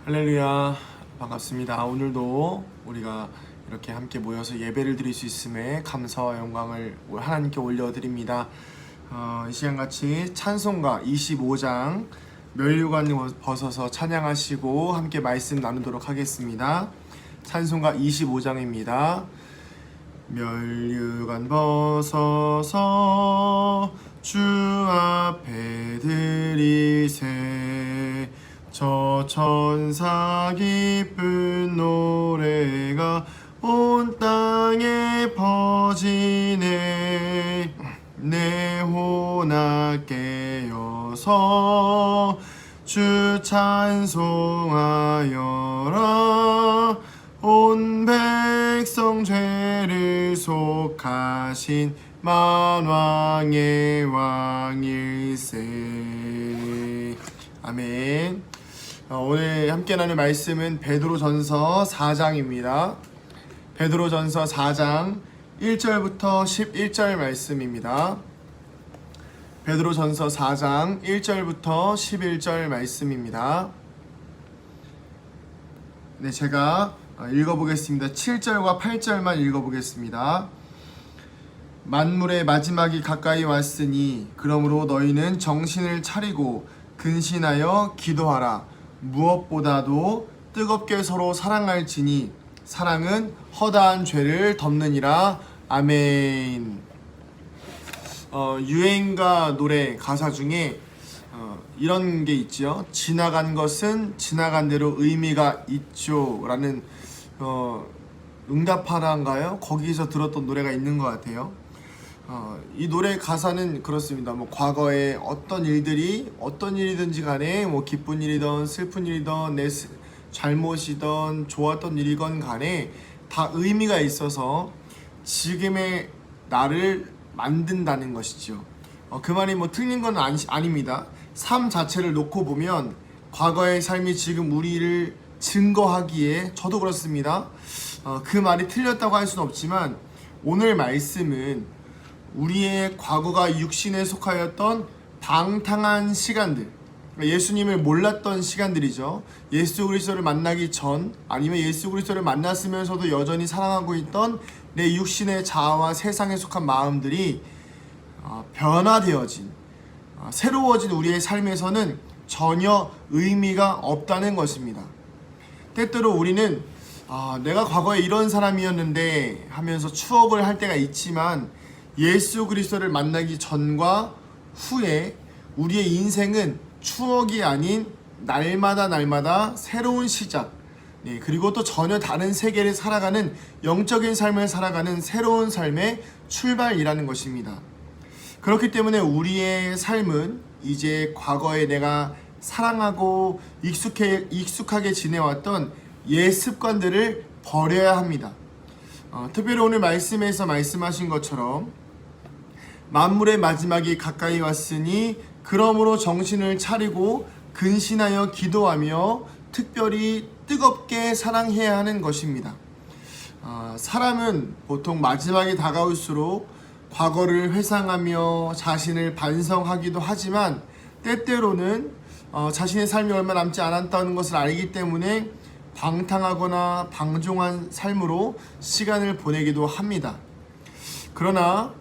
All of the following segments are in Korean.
할렐루야, 반갑습니다. 오늘도 우리가 이렇게 함께 모여서 예배를 드릴 수 있음에 감사와 영광을 하나님께 올려드립니다. 이 시간같이 찬송가 25장 면류관 벗어서 찬양하시고 함께 말씀 나누도록 하겠습니다. 찬송가 25장입니다. 면류관 벗어서 주 앞에 드리세. 저 천사 기쁜 노래가 온 땅에 퍼지네. 내 혼악 깨어서 주 찬송하여라. 온 백성 죄를 속하신 만왕의 왕일세. 아멘. 오늘 함께 나눌 말씀은 베드로전서 4장입니다. 베드로전서 4장 1절부터 11절 말씀입니다. 베드로전서 4장 1절부터 11절 말씀입니다. 네, 제가 읽어보겠습니다. 7절과 8절만 읽어보겠습니다. 만물의 마지막이 가까이 왔으니 그러므로 너희는 정신을 차리고 근신하여 기도하라. 무엇보다도 뜨겁게 서로 사랑할지니 사랑은 허다한 죄를 덮느니라. 아멘. 유행가 노래 가사 중에 이런 게 있죠. 지나간 것은 지나간 대로 의미가 있죠 라는 응답하라인가요? 거기서 들었던 노래가 있는 것 같아요. 이 노래 가사는 그렇습니다. 과거에 어떤 일이든지 간에 기쁜 일이든 슬픈 일이든 내 잘못이든 좋았던 일이건 간에 다 의미가 있어서 지금의 나를 만든다는 것이죠. 그 말이 틀린 건 아닙니다. 삶 자체를 놓고 보면 과거의 삶이 지금 우리를 증거하기에 저도 그렇습니다. 그 말이 틀렸다고 할 수는 없지만 오늘 말씀은 우리의 과거가 육신에 속하였던 방탕한 시간들, 예수님을 몰랐던 시간들이죠. 예수 그리스도를 만나기 전 아니면 예수 그리스도를 만났으면서도 여전히 사랑하고 있던 내 육신의 자아와 세상에 속한 마음들이 변화되어진 새로워진 우리의 삶에서는 전혀 의미가 없다는 것입니다. 때때로 우리는 내가 과거에 이런 사람이었는데 하면서 추억을 할 때가 있지만 예수 그리스도를 만나기 전과 후에 우리의 인생은 추억이 아닌 날마다 새로운 시작, 그리고 또 전혀 다른 세계를 살아가는 영적인 삶을 살아가는 새로운 삶의 출발이라는 것입니다. 그렇기 때문에 우리의 삶은 이제 과거에 내가 사랑하고 익숙하게 지내왔던 옛 습관들을 버려야 합니다. 특별히 오늘 말씀에서 말씀하신 것처럼 만물의 마지막이 가까이 왔으니 그러므로 정신을 차리고 근신하여 기도하며 특별히 뜨겁게 사랑해야 하는 것입니다. 사람은 보통 마지막이 다가올수록 과거를 회상하며 자신을 반성하기도 하지만 때때로는 자신의 삶이 얼마 남지 않았다는 것을 알기 때문에 방탕하거나 방종한 삶으로 시간을 보내기도 합니다. 그러나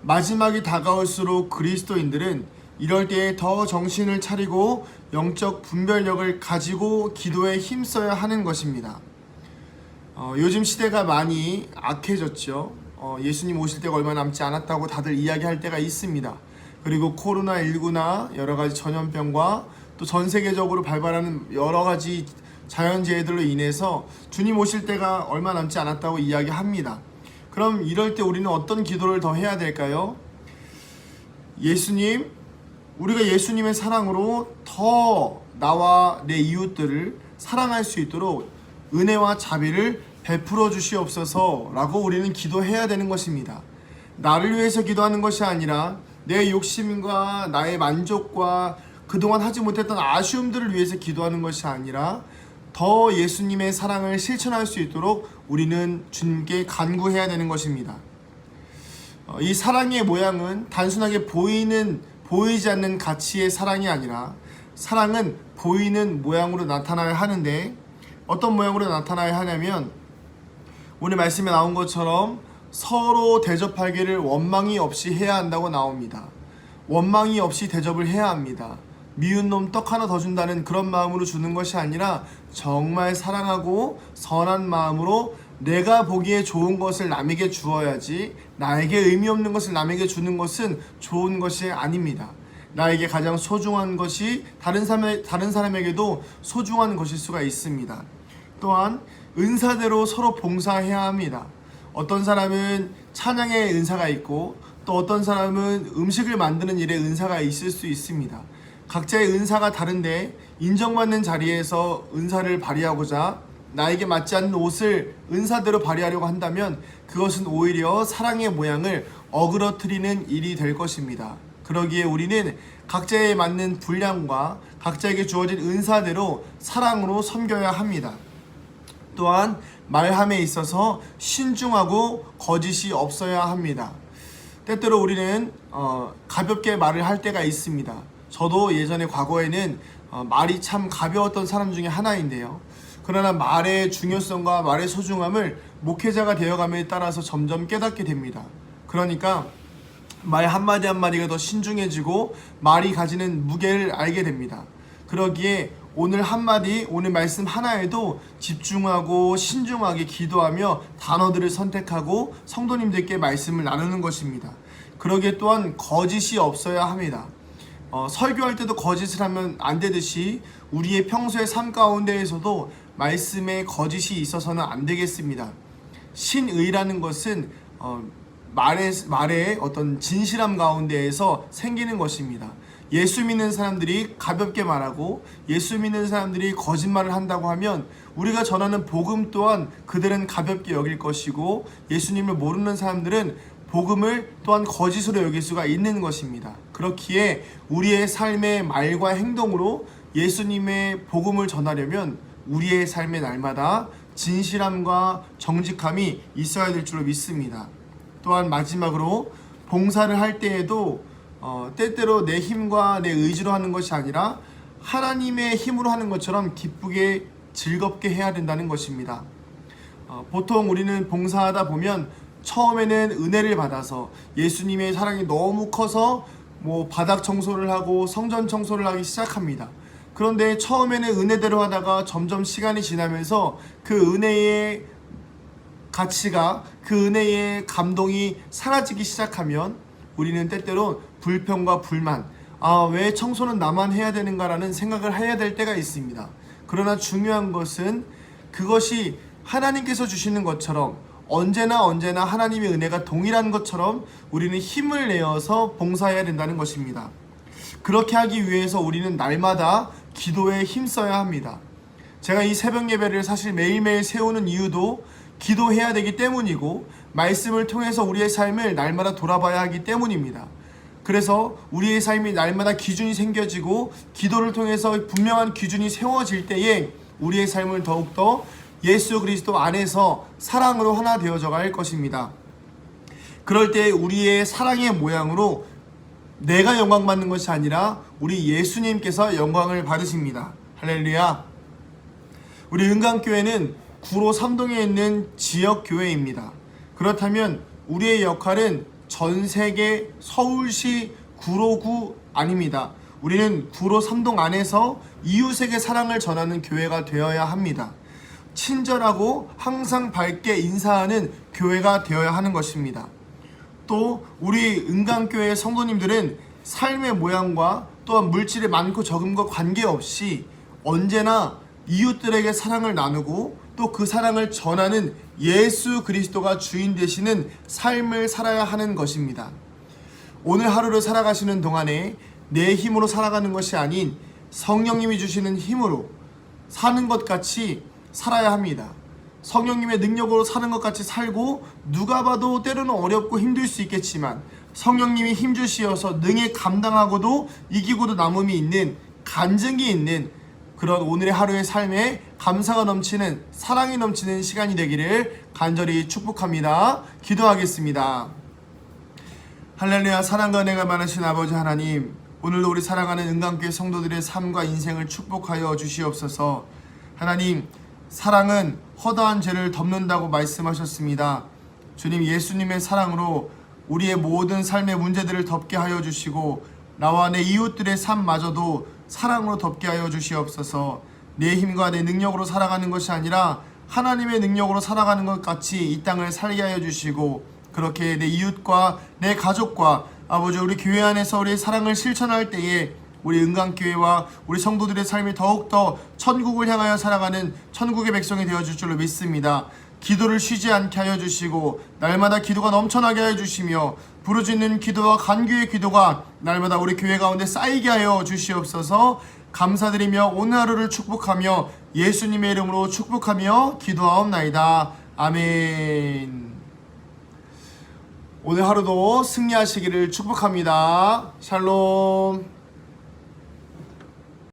마지막이 다가올수록 그리스도인들은 이럴 때에 더 정신을 차리고 영적 분별력을 가지고 기도에 힘써야 하는 것입니다. 요즘 시대가 많이 악해졌죠. 예수님 오실 때가 얼마 남지 않았다고 다들 이야기할 때가 있습니다. 그리고 코로나19나 여러 가지 전염병과 또 전 세계적으로 발발하는 여러 가지 자연재해들로 인해서 주님 오실 때가 얼마 남지 않았다고 이야기합니다. 그럼 이럴 때 우리는 어떤 기도를 더 해야 될까요? 우리가 예수님의 사랑으로 더 나와 내 이웃들을 사랑할 수 있도록 은혜와 자비를 베풀어 주시옵소서 라고 우리는 기도해야 되는 것입니다. 나를 위해서 기도하는 것이 아니라 내 욕심과 나의 만족과 그동안 하지 못했던 아쉬움들을 위해서 기도하는 것이 아니라 더 예수님의 사랑을 실천할 수 있도록 우리는 주님께 간구해야 되는 것입니다. 이 사랑의 모양은 단순하게 보이지 않는 가치의 사랑이 아니라 사랑은 보이는 모양으로 나타나야 하는데 어떤 모양으로 나타나야 하냐면 오늘 말씀에 나온 것처럼 서로 대접하기를 원망이 없이 해야 한다고 나옵니다. 원망이 없이 대접을 해야 합니다. 미운 놈 떡 하나 더 준다는 그런 마음으로 주는 것이 아니라 정말 사랑하고 선한 마음으로 내가 보기에 좋은 것을 남에게 주어야지 나에게 의미 없는 것을 남에게 주는 것은 좋은 것이 아닙니다. 나에게 가장 소중한 것이 다른 사람에게도 소중한 것일 수가 있습니다. 또한 은사대로 서로 봉사해야 합니다. 어떤 사람은 찬양의 은사가 있고 또 어떤 사람은 음식을 만드는 일에 은사가 있을 수 있습니다. 각자의 은사가 다른데 인정받는 자리에서 은사를 발휘하고자 나에게 맞지 않는 옷을 은사대로 발휘하려고 한다면 그것은 오히려 사랑의 모양을 어그러뜨리는 일이 될 것입니다. 그러기에 우리는 각자에 맞는 분량과 각자에게 주어진 은사대로 사랑으로 섬겨야 합니다. 또한 말함에 있어서 신중하고 거짓이 없어야 합니다. 때때로 우리는 가볍게 말을 할 때가 있습니다. 저도 예전에 과거에는 말이 참 가벼웠던 사람 중에 하나인데요. 그러나 말의 중요성과 말의 소중함을 목회자가 되어감에 따라서 점점 깨닫게 됩니다. 그러니까 말 한마디 한마디가 더 신중해지고 말이 가지는 무게를 알게 됩니다. 그러기에 오늘 한마디, 오늘 말씀 하나에도 집중하고 신중하게 기도하며 단어들을 선택하고 성도님들께 말씀을 나누는 것입니다. 그러기에 또한 거짓이 없어야 합니다. 설교할 때도 거짓을 하면 안 되듯이 우리의 평소의 삶 가운데에서도 말씀에 거짓이 있어서는 안 되겠습니다. 신의라는 것은 말의 어떤 진실함 가운데에서 생기는 것입니다. 예수 믿는 사람들이 가볍게 말하고 예수 믿는 사람들이 거짓말을 한다고 하면 우리가 전하는 복음 또한 그들은 가볍게 여길 것이고 예수님을 모르는 사람들은 복음을 또한 거짓으로 여길 수가 있는 것입니다. 그렇기에 우리의 삶의 말과 행동으로 예수님의 복음을 전하려면 우리의 삶의 날마다 진실함과 정직함이 있어야 될 줄로 믿습니다. 또한 마지막으로 봉사를 할 때에도 때때로 내 힘과 내 의지로 하는 것이 아니라 하나님의 힘으로 하는 것처럼 기쁘게 즐겁게 해야 된다는 것입니다. 보통 우리는 봉사하다 보면 처음에는 은혜를 받아서 예수님의 사랑이 너무 커서 바닥 청소를 하고 성전 청소를 하기 시작합니다. 그런데 처음에는 은혜대로 하다가 점점 시간이 지나면서 그 은혜의 가치가, 그 은혜의 감동이 사라지기 시작하면 우리는 때때로 불평과 불만, 왜 청소는 나만 해야 되는가라는 생각을 해야 될 때가 있습니다. 그러나 중요한 것은 그것이 하나님께서 주시는 것처럼 언제나 하나님의 은혜가 동일한 것처럼 우리는 힘을 내어서 봉사해야 된다는 것입니다. 그렇게 하기 위해서 우리는 날마다 기도에 힘써야 합니다. 제가 이 새벽 예배를 사실 매일매일 세우는 이유도 기도해야 되기 때문이고 말씀을 통해서 우리의 삶을 날마다 돌아봐야 하기 때문입니다. 그래서 우리의 삶이 날마다 기준이 생겨지고 기도를 통해서 분명한 기준이 세워질 때에 우리의 삶을 더욱더 예수 그리스도 안에서 사랑으로 하나 되어져 갈 것입니다. 그럴 때 우리의 사랑의 모양으로 내가 영광 받는 것이 아니라 우리 예수님께서 영광을 받으십니다. 할렐루야. 우리 은강교회는 구로 3동에 있는 지역교회입니다. 그렇다면 우리의 역할은 전 세계 서울시 구로구 아닙니다. 우리는 구로 3동 안에서 이웃에게 사랑을 전하는 교회가 되어야 합니다. 친절하고 항상 밝게 인사하는 교회가 되어야 하는 것입니다. 또 우리 은강교회 성도님들은 삶의 모양과 또한 물질의 많고 적음과 관계없이 언제나 이웃들에게 사랑을 나누고 또 그 사랑을 전하는 예수 그리스도가 주인 되시는 삶을 살아야 하는 것입니다. 오늘 하루를 살아가시는 동안에 내 힘으로 살아가는 것이 아닌 성령님이 주시는 힘으로 사는 것 같이 살아야 합니다. 성령님의 능력으로 사는 것 같이 살고 누가 봐도 때로는 어렵고 힘들 수 있겠지만 성령님이 힘주시어서 능히 감당하고도 이기고도 남음이 있는 간증이 있는 그런 오늘의 하루의 삶에 감사가 넘치는 사랑이 넘치는 시간이 되기를 간절히 축복합니다. 기도하겠습니다. 할렐루야. 사랑과 은혜가 많으신 아버지 하나님, 오늘도 우리 사랑하는 은강교회 성도들의 삶과 인생을 축복하여 주시옵소서. 하나님, 사랑은 허다한 죄를 덮는다고 말씀하셨습니다. 주님, 예수님의 사랑으로 우리의 모든 삶의 문제들을 덮게 하여 주시고 나와 내 이웃들의 삶마저도 사랑으로 덮게 하여 주시옵소서. 내 힘과 내 능력으로 살아가는 것이 아니라 하나님의 능력으로 살아가는 것 같이 이 땅을 살게 하여 주시고, 그렇게 내 이웃과 내 가족과 아버지 우리 교회 안에서 우리의 사랑을 실천할 때에 우리 은강교회와 우리 성도들의 삶이 더욱더 천국을 향하여 살아가는 천국의 백성이 되어줄 줄로 믿습니다. 기도를 쉬지 않게 하여 주시고 날마다 기도가 넘쳐나게 하여 주시며 부르짖는 기도와 간구의 기도가 날마다 우리 교회 가운데 쌓이게 하여 주시옵소서. 감사드리며 오늘 하루를 축복하며 예수님의 이름으로 축복하며 기도하옵나이다. 아멘. 오늘 하루도 승리하시기를 축복합니다. 샬롬.